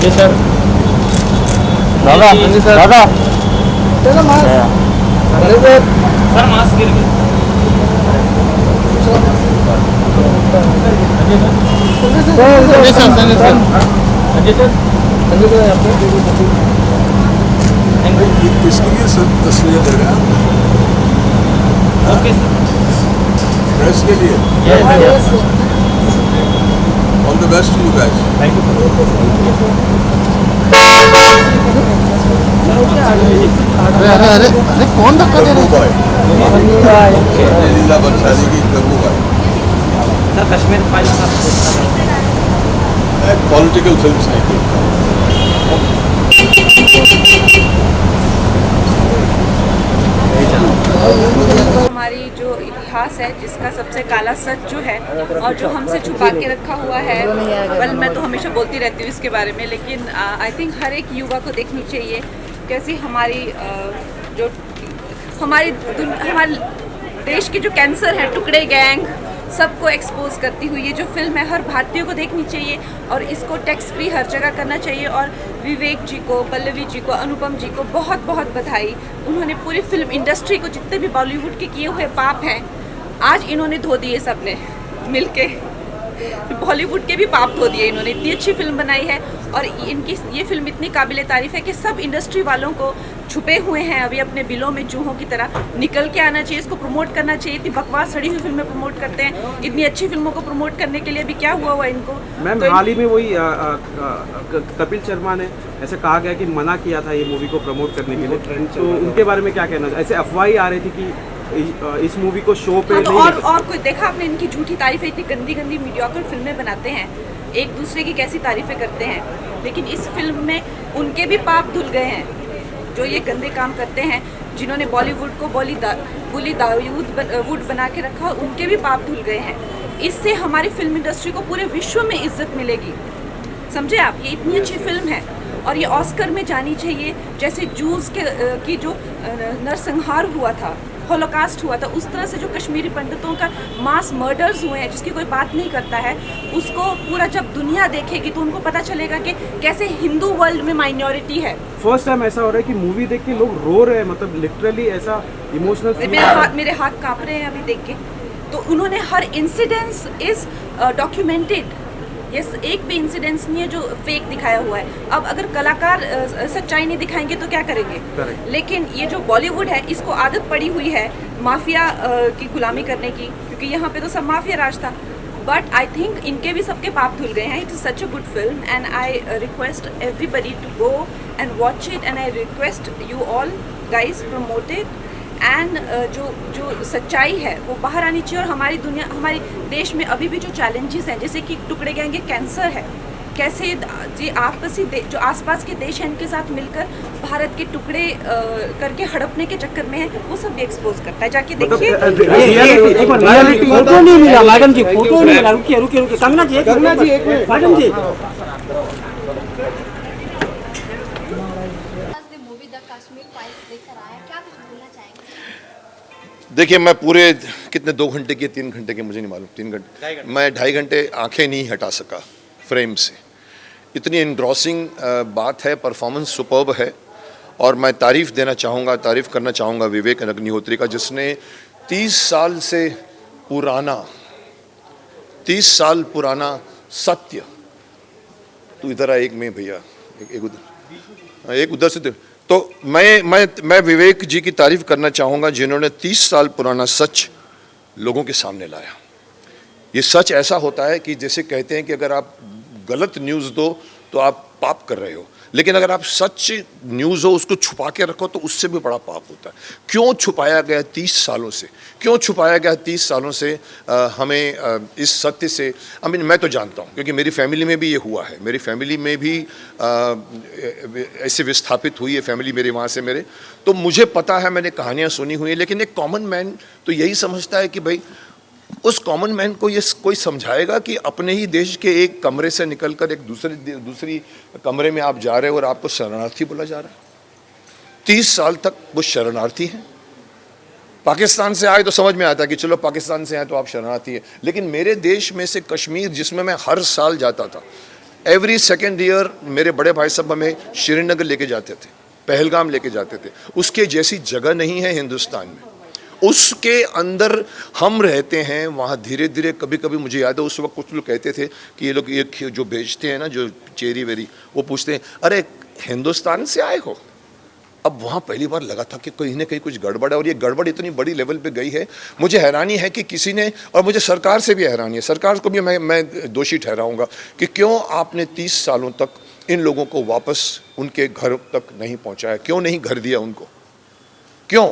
जी sir. दादा दादा sir mask गिर गया। Sanjay sir Sanjay sir Sanjay sir Sanjay sir यहाँ पे किसके लिए सर तस्वीरें दे रहे हैं? Okay sir. प्रेस के लिए yes all the best to you guys. Thank you अरे अरे अरे अरे कौन धक्का दे रहा बॉय लीला बंसाली की Gabbu boy sir Kashmir files political films नहीं हमारी जो इतिहास है जिसका सबसे काला सच जो है और जो हमसे छुपा के रखा हुआ है, वेल मैं तो हमेशा बोलती रहती हूँ इसके बारे में, लेकिन आई थिंक हर एक युवा को देखनी चाहिए कैसी हमारी जो हमारे देश की जो कैंसर है, टुकड़े गैंग, सबको एक्सपोज करती हुई ये जो फिल्म है हर भारतीय को देखनी चाहिए और इसको टैक्स फ्री हर जगह करना चाहिए। और विवेक जी को, पल्लवी जी को, अनुपम जी को बहुत बहुत बधाई। उन्होंने पूरी फिल्म इंडस्ट्री को, जितने भी बॉलीवुड के किए हुए पाप हैं, आज इन्होंने धो दिए सबने मिलके। बॉलीवुड के भी पाप धो दिए इन्होंने। इतनी अच्छी फिल्म बनाई है और इनकी ये फिल्म इतनी काबिले तारीफ है कि सब इंडस्ट्री वालों को छुपे हुए हैं अभी अपने बिलों में चूहों की तरह निकल के आना चाहिए, इसको प्रमोट करना चाहिए। इतनी बकवास सड़ी हुई फिल्में प्रमोट करते हैं, इतनी अच्छी फिल्मों को प्रमोट करने के लिए अभी क्या हुआ इनको। मैम तो हाल ही में वही कपिल शर्मा ने ऐसे कहा गया कि मना किया था ये मूवी को प्रमोट करने के लिए, तो उनके बारे में क्या कहना? ऐसे अफवाह आ रही थी कि इस मूवी को शो पे नहीं और कोई देखा आपने इनकी झूठी तारीफें, इतनी गंदी गंदी मीडियोकर फिल्में बनाते हैं, एक दूसरे की कैसी तारीफें करते हैं, लेकिन इस फिल्म में उनके भी पाप धुल गए हैं जो ये गंदे काम करते हैं, जिन्होंने बॉलीवुड को वुड बना के रखा, उनके भी पाप धुल गए हैं। इससे हमारी फिल्म इंडस्ट्री को पूरे विश्व में इज्जत मिलेगी, समझे आप। ये इतनी अच्छी फिल्म है और ये ऑस्कर में जानी चाहिए। जैसे जूस की जो नरसंहार हुआ था, हॉलोकास्ट हुआ था, उस तरह से जो कश्मीरी पंडितों का मास मर्डर्स हुए हैं जिसकी कोई बात नहीं करता है, उसको पूरा जब दुनिया देखेगी तो उनको पता चलेगा कि कैसे हिंदू वर्ल्ड में माइनॉरिटी है। फर्स्ट टाइम ऐसा हो रहा है कि मूवी देख के लोग रो रहे हैं, मतलब लिटरली ऐसा इमोशनल मेरे हाथ कांप रहे हैं अभी देख के। तो उन्होंने हर इंसिडेंस इज डॉक्यूमेंटेड, यस, एक भी इंसिडेंस नहीं है जो फेक दिखाया हुआ है। अब अगर कलाकार सच्चाई नहीं दिखाएंगे तो क्या करेंगे? लेकिन ये जो बॉलीवुड है इसको आदत पड़ी हुई है माफिया की गुलामी करने की, क्योंकि यहाँ पे तो सब माफिया राज था। बट आई थिंक इनके भी सबके पाप धुल गए हैं। It is such a good film and I request everybody to go and watch it and I request you all guys promote it. And जो सच्चाई है वो बाहर आनी चाहिए। और हमारी दुनिया, हमारे देश में अभी भी जो चैलेंजेस हैं, जैसे कि टुकड़े गैंग कैंसर है, कैसे जी आपसी जो आसपास के देश हैं इनके साथ मिलकर भारत के टुकड़े करके हड़पने के चक्कर में है, वो सब भी एक्सपोज करता है। जाके देखिए। फोटो नहीं मिला मैडम जी, फोटो नहीं मिला। रुकिए रुकिए रुकिए, कंगना जी एक मिनट मैडम जी। देखिए, मैं पूरे कितने 2 घंटे के 3 घंटे के मुझे नहीं मालूम, 3 घंटे, मैं 2.5 घंटे आंखें नहीं हटा सका फ्रेम से। इतनी एनग्रॉसिंग बात है, परफॉर्मेंस सुपर्ब है। और मैं तारीफ़ करना चाहूँगा विवेक अग्निहोत्री का, जिसने 30 साल पुराना सत्य, तू इधर आ, एक में भैया, एक उधर से, तो मैं विवेक जी की तारीफ करना चाहूँगा जिन्होंने 30 साल पुराना सच लोगों के सामने लाया। ये सच ऐसा होता है कि जैसे कहते हैं कि अगर आप गलत न्यूज़ दो तो आप पाप कर रहे हो, लेकिन अगर आप सच न्यूज़ हो उसको छुपा के रखो तो उससे भी बड़ा पाप होता है। क्यों छुपाया गया 30 सालों से? क्यों छुपाया गया 30 सालों से हमें इस सत्य से? मैं तो जानता हूँ क्योंकि मेरी फैमिली में भी ये हुआ है। मेरी फैमिली में भी ऐसे विस्थापित हुई है फैमिली मेरे वहाँ से मेरे, तो मुझे पता है, मैंने कहानियाँ सुनी हुई हैं। लेकिन एक कॉमन मैन तो यही समझता है कि भाई उस कॉमन मैन को ये कोई समझाएगा कि अपने ही देश के एक कमरे से निकलकर एक दूसरी कमरे में आप जा रहे हो और आपको शरणार्थी बोला जा रहा है। 30 साल तक वो शरणार्थी हैं। पाकिस्तान से आए तो समझ में आता है कि चलो पाकिस्तान से आए तो आप शरणार्थी हैं, लेकिन मेरे देश में से कश्मीर, जिसमें मैं हर साल जाता था, एवरी सेकेंड ईयर मेरे बड़े भाई साहब हमें श्रीनगर लेके जाते थे, पहलगाम लेके जाते थे। उसके जैसी जगह नहीं है हिंदुस्तान में, उसके अंदर हम रहते हैं। वहाँ धीरे धीरे कभी कभी मुझे याद है उस वक्त कुछ लोग कहते थे कि ये लोग ये जो बेचते हैं ना, जो चेरी वेरी, वो पूछते हैं अरे हिंदुस्तान से आए हो। अब वहाँ पहली बार लगा था कि कहीं ना कहीं कुछ गड़बड़ है, और ये गड़बड़ इतनी बड़ी लेवल पे गई है। मुझे हैरानी है कि किसी ने, और मुझे सरकार से भी हैरानी है, सरकार को भी मैं दोषी ठहराऊंगा कि क्यों आपने 30 सालों तक इन लोगों को वापस उनके घर तक नहीं पहुँचाया, क्यों नहीं घर दिया उनको, क्यों?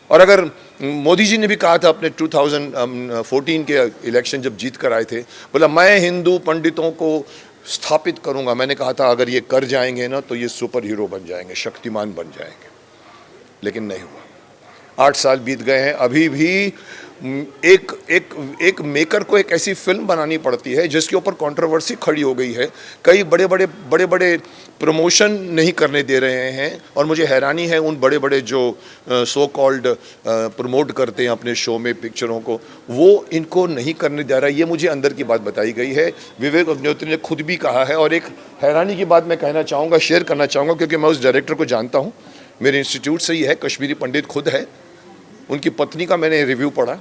और अगर मोदी जी ने भी कहा था अपने 2014 के इलेक्शन जब जीत कर आए थे, बोला मैं हिंदू पंडितों को स्थापित करूंगा। मैंने कहा था अगर ये कर जाएंगे ना तो ये सुपर हीरो बन जाएंगे, शक्तिमान बन जाएंगे, लेकिन नहीं हुआ। 8 साल बीत गए हैं, अभी भी एक मेकर को एक ऐसी फिल्म बनानी पड़ती है जिसके ऊपर कंट्रोवर्सी खड़ी हो गई है। कई बड़े बड़े प्रमोशन नहीं करने दे रहे हैं, और मुझे हैरानी है उन बड़े बड़े जो सो कॉल्ड प्रमोट करते हैं अपने शो में पिक्चरों को, वो इनको नहीं करने दे रहा है। ये मुझे अंदर की बात बताई गई है, विवेक अग्निहोत्री ने खुद भी कहा है। और एक हैरानी की बात मैं कहना चाहूँगा, शेयर करना चाहूँगा, क्योंकि मैं उस डायरेक्टर को जानता हूँ, मेरे इंस्टीट्यूट से ही है, कश्मीरी पंडित खुद है। उनकी पत्नी का मैंने रिव्यू पढ़ा,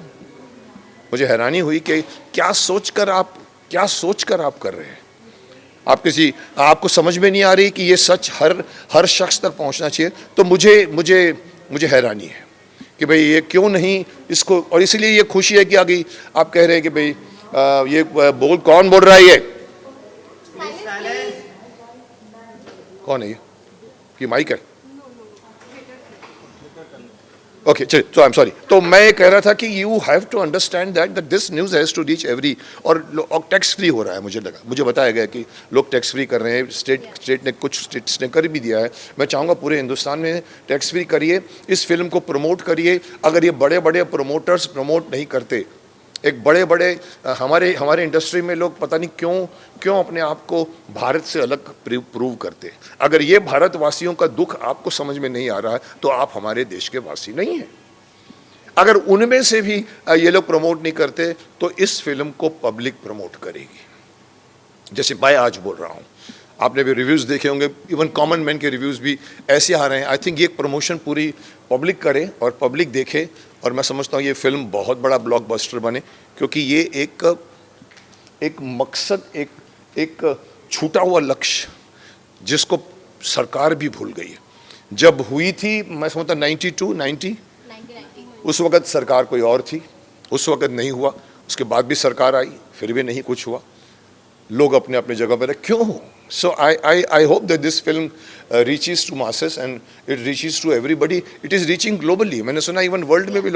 मुझे हैरानी हुई कि क्या सोचकर आप कर रहे हैं। आपको समझ में नहीं आ रही कि ये सच हर शख्स तक पहुंचना चाहिए। तो मुझे हैरानी है कि भाई ये क्यों नहीं इसको, और इसलिए ये खुशी है कि आगे आप कह रहे हैं कि भाई ये कौन बोल रहा है, ये कौन है, ये माइक है? ओके, चलिए, तो आई एम सॉरी। तो मैं कह रहा था कि you have to understand that this news has to reach every, और टैक्स फ्री हो रहा है। मुझे बताया गया कि लोग टैक्स फ्री कर रहे हैं, स्टेट ने, कुछ स्टेट्स ने कर भी दिया है। मैं चाहूँगा पूरे हिंदुस्तान में टैक्स फ्री करिए, इस फिल्म को प्रमोट करिए। अगर ये बड़े बड़े प्रोमोटर्स प्रमोट नहीं करते, एक बड़े हमारे इंडस्ट्री में लोग पता नहीं क्यों अपने आप को भारत से अलग प्रूव करते। अगर ये भारतवासियों का दुख आपको समझ में नहीं आ रहा है तो आप हमारे देश के वासी नहीं हैं। अगर उनमें से भी ये लोग प्रमोट नहीं करते तो इस फिल्म को पब्लिक प्रमोट करेगी। जैसे मैं आज बोल रहा हूँ, आपने भी रिव्यूज़ देखे होंगे, इवन कॉमन मैन के रिव्यूज़ भी ऐसे आ रहे हैं। आई थिंक ये प्रमोशन पूरी पब्लिक करे और पब्लिक देखे, और मैं समझता हूँ ये फिल्म बहुत बड़ा ब्लॉकबस्टर बने, क्योंकि ये एक मकसद, एक छूटा हुआ लक्ष्य जिसको सरकार भी भूल गई है। जब हुई थी, मैं समझता 90 उस वक़्त सरकार कोई और थी, उस वक़्त नहीं हुआ। उसके बाद भी सरकार आई, फिर भी नहीं कुछ हुआ। लोग अपने अपने जगह पर रहे, क्यों हो? So I hope that this film reaches to masses and it reaches to everybody. It is reaching globally. मैंने सुना इवन वर्ल्ड में भी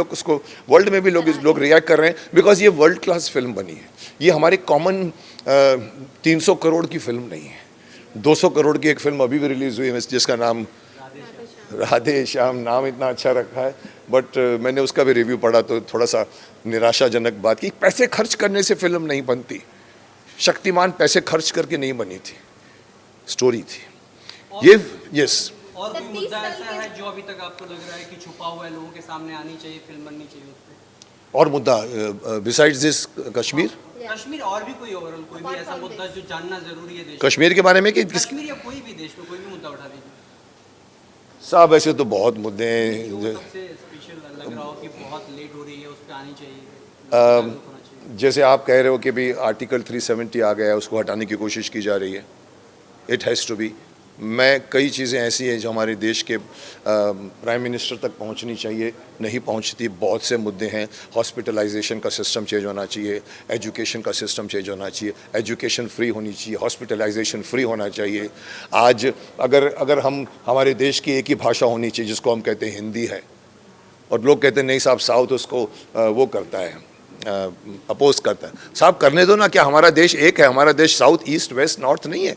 लोग रिएक्ट कर रहे हैं, बिकॉज ये वर्ल्ड क्लास फिल्म बनी है। ये हमारे कॉमन 300 करोड़ की फिल्म नहीं है। 200 करोड़ की एक फिल्म अभी भी रिलीज़ हुई है जिसका नाम राधे श्याम, नाम इतना अच्छा रखा है, बट मैंने उसका भी रिव्यू पढ़ा तो थोड़ा सा निराशाजनक बात की। पैसे खर्च करने से फिल्म नहीं बनती। शक्तिमान पैसे खर्च करके नहीं बनी थी, स्टोरी थी ये। यस, और कोई मुद्दा ऐसा है जो अभी तक आपको लग रहा है कि छुपा हुआ है, लोगों के सामने आनी चाहिए, फिल्म बननी चाहिए उस पे? और मुद्दा बिसाइड्स दिस कश्मीर और भी कोई भी ऐसा मुद्दा जो जानना जरूरी है देश कश्मीर के बारे में, कि कश्मीर या कोई भी देश में कोई भी मुद्दा उठा दीजिए साहब। ऐसे तो बहुत मुद्दे हैं जो सबसे स्पेशल लग रहा हो कि बहुत लेट हो रही है, उस पर आनी चाहिए। जैसे आप कह रहे हो कि भी आर्टिकल 370 आ गया है, उसको हटाने की कोशिश की जा रही है। It has to be. मैं कई चीज़ें ऐसी हैं जो हमारे देश के प्राइम मिनिस्टर तक पहुंचनी चाहिए, नहीं पहुंचती। बहुत से मुद्दे हैं। हॉस्पिटलाइजेशन का सिस्टम चेंज होना चाहिए, एजुकेशन का सिस्टम चेंज होना चाहिए, एजुकेशन फ्री होनी चाहिए, हॉस्पिटलाइजेशन फ्री होना चाहिए। आज अगर हमारे देश की एक ही भाषा होनी चाहिए जिसको हम कहते हैं हिंदी है, और लोग कहते हैं नहीं साहब साउथ उसको वो करता है, अपोज करता है। साहब करने दो ना, क्या हमारा देश एक है? हमारा देश साउथ ईस्ट वेस्ट नॉर्थ नहीं है।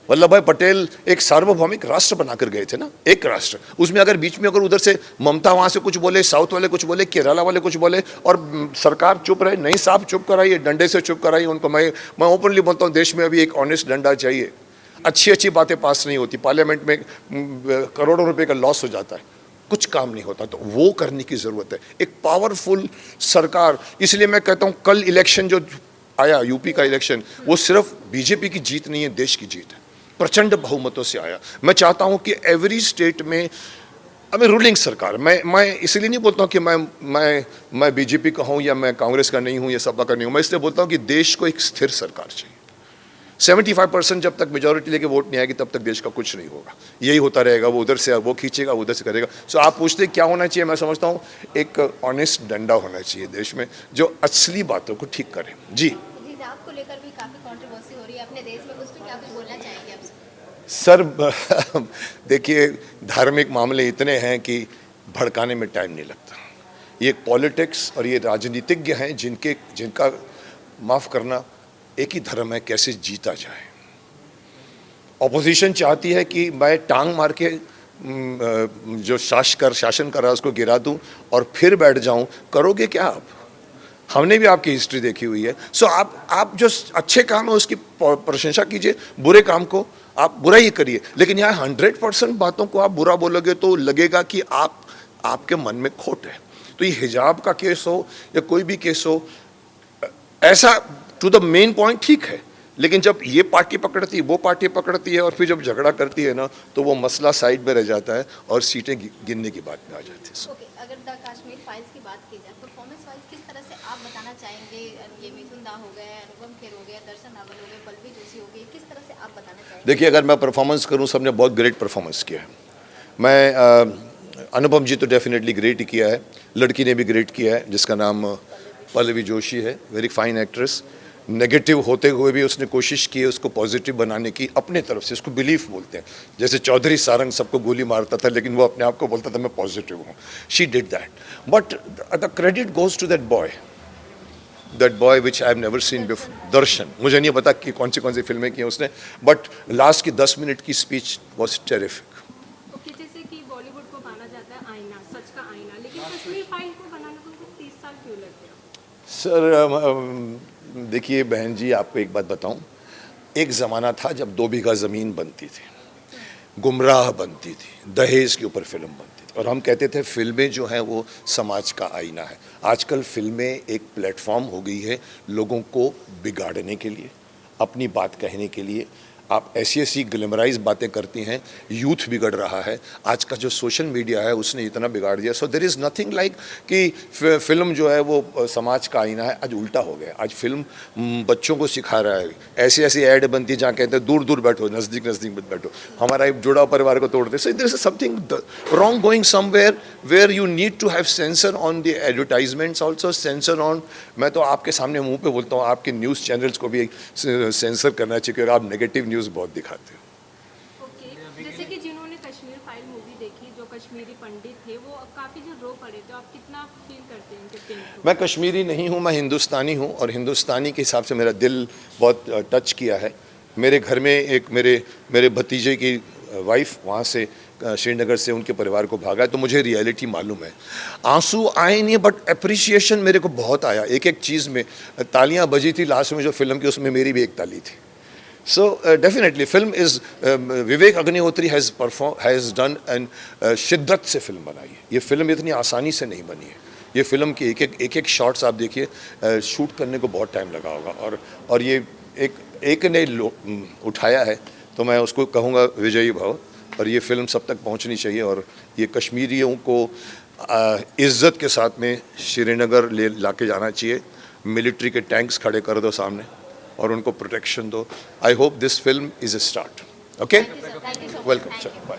वल्लभ भाई पटेल एक सार्वभौमिक राष्ट्र बनाकर गए थे ना, एक राष्ट्र। उसमें अगर बीच में अगर उधर से ममता वहाँ से कुछ बोले, साउथ वाले कुछ बोले, केरला वाले कुछ बोले, और सरकार चुप रहे, नहीं साहब चुप कराइए, डंडे से चुप कराइए उनको। मैं ओपनली बोलता हूँ, देश में अभी एक ऑनेस्ट डंडा चाहिए। अच्छी बातें पास नहीं होती, पार्लियामेंट में करोड़ों रुपये का लॉस हो जाता है, कुछ काम नहीं होता। तो वो करने की ज़रूरत है, एक पावरफुल सरकार। इसलिए मैं कहता हूँ कल इलेक्शन जो आया यूपी का इलेक्शन, वो सिर्फ बीजेपी की जीत नहीं है, देश की जीत है। प्रचंड बहुमतों से आया। मैं चाहता हूं कि एवरी स्टेट में अभी रूलिंग सरकार, मैं इसलिए नहीं बोलता हूं कि मैं बीजेपी का हूं या मैं कांग्रेस का नहीं हूं या सपा का नहीं हूं, मैं इसलिए बोलता हूं कि देश को एक स्थिर सरकार चाहिए। 75% जब तक मेजोरिटी लेके वोट नहीं आएगी तब तक देश का कुछ नहीं होगा। यही होता रहेगा, वो उधर से वो खींचेगा, वो उधर से करेगा। सो आप पूछते क्या होना चाहिए, मैं समझता हूँ एक ऑनेस्ट डंडा होना चाहिए देश में जो असली बातों को ठीक करे। जी हिजाब को लेकर भी काफी कंट्रोवर्सी हो रही है अपने देश में, उस पर क्या कुछ बोलना चाहेंगे आप? सर देखिए, धार्मिक मामले इतने हैं कि भड़काने में टाइम नहीं लगता। ये पॉलिटिक्स और ये राजनीतिज्ञ हैं जिनका माफ़ करना एक ही धर्म है, कैसे जीता जाए। ऑपोजिशन चाहती है कि मैं टांग मार के जो शासन कर रहा है उसको गिरा दूं और फिर बैठ जाऊं। करोगे क्या आप? हमने भी आपकी हिस्ट्री देखी हुई है। सो आप जो अच्छे काम है उसकी प्रशंसा कीजिए, बुरे काम को आप बुरा ही करिए। लेकिन यहाँ 100% बातों को आप बुरा बोलोगे तो लगेगा कि आपके मन में खोट है। तो ये हिजाब का केस हो या कोई भी केस हो, ऐसा टू द मेन पॉइंट ठीक है, लेकिन जब ये पार्टी पकड़ती है, वो पार्टी पकड़ती है और फिर जब झगड़ा करती है ना, तो वो मसला साइड में रह जाता है और सीटें गिनने की बात में आ जाती है। ओके, अगर द कश्मीर फाइल्स की बात की जाए, परफॉर्मेंस वाइज किस तरह से आप बताना चाहेंगे? ये मिथुन दा हो गए, अनुपम खेर हो गए, दर्शन रावल हो गए, पल्लवी जोशी हो गई, किस तरह से आप बताना चाहेंगे? देखिए, अगर मैं परफॉर्मेंस करूँ, सबने बहुत ग्रेट परफॉर्मेंस किया है। मैं अनुपम जी तो डेफिनेटली ग्रेट ही किया है, लड़की ने भी ग्रेट किया है जिसका नाम पल्लवी जोशी है, वेरी फाइन एक्ट्रेस। नेगेटिव होते हुए भी उसने कोशिश की है उसको पॉजिटिव बनाने की अपने तरफ से। उसको बिलीफ बोलते हैं। जैसे चौधरी सारंग सबको गोली मारता था लेकिन वो अपने आप को बोलता था मैं पॉजिटिव हूँ। She did that, but the credit goes to that boy which I have never seen before, Darshan. मुझे नहीं पता कि कौन सी फिल्में की हैं उसने, बट लास्ट की 10 मिनट की स्पीच वॉज टेरिफिक। ओके, जैसे कि बॉलीवुड को माना जाता है आईना, सच का आईना, लेकिन कश्मीर फाइल को बनाने को उनको 30 साल क्यों लग गया? सर देखिए बहन जी, आपको एक बात बताऊं, एक ज़माना था जब 2 बीघा ज़मीन बनती थी, गुमराह बनती थी, दहेज के ऊपर फिल्म बनती थी और हम कहते थे फिल्में जो हैं वो समाज का आईना है। आजकल फिल्में एक प्लेटफॉर्म हो गई है लोगों को बिगाड़ने के लिए, अपनी बात कहने के लिए। आप ऐसी ग्लैमराइज बातें करती हैं, यूथ बिगड़ रहा है। आज का जो सोशल मीडिया है उसने इतना बिगाड़ दिया। So there is nothing like कि फिल्म जो है वो समाज का आईना है। आज उल्टा हो गया, आज फिल्म बच्चों को सिखा रहा है। ऐसी ऐड बनती है जहाँ कहते हैं दूर दूर बैठो, नज़दीक मत बैठो, हमारा जुड़ा परिवार को तोड़ते। So there is something wrong going somewhere where you need to have censor on the advertisements also, censor on. मैं तो आपके सामने मुँह पे बोलता हूँ, आपके न्यूज़ चैनल्स को भी सेंसर करना चाहिए क्योंकि आप नेगेटिव न्यूज़ बहुत दिखाते हो। ओके, जैसे कि जिन्होंने कश्मीर फाइल मूवी देखी, जो कश्मीरी पंडित थे, वो काफ़ी जो रो पड़े थे, आप कितना फील करते हैं इनके पेन को? मैं कश्मीरी नहीं हूँ, मैं हिंदुस्तानी हूँ और हिंदुस्तानी के हिसाब से मेरा दिल बहुत टच किया है। मेरे घर में एक मेरे भतीजे की वाइफ वहाँ से श्रीनगर से उनके परिवार को भागा है, तो मुझे रियलिटी मालूम है। आंसू आए नहीं बट अप्रिसिएशन मेरे को बहुत आया। एक चीज़ में तालियां बजी थी लास्ट में जो फिल्म की, उसमें मेरी भी एक ताली थी। So definitely film is Vivek Agnihotri has done and शिद्दत से फिल्म बनाई है। ये फिल्म इतनी आसानी से नहीं बनी है। ये फिल्म की एक शॉट्स आप देखिए, शूट करने को बहुत टाइम लगा होगा और ये एक ने उठाया है, तो मैं उसको कहूँगा विजयी भव। और ये फिल्म सब तक पहुँचनी चाहिए और ये कश्मीरियों को इज़्ज़त के साथ में श्रीनगर ला के जाना चाहिए। मिलिट्री के टैंक्स खड़े कर दो सामने और उनको प्रोटेक्शन दो। I hope this film is a start. Okay, welcome sir, bye.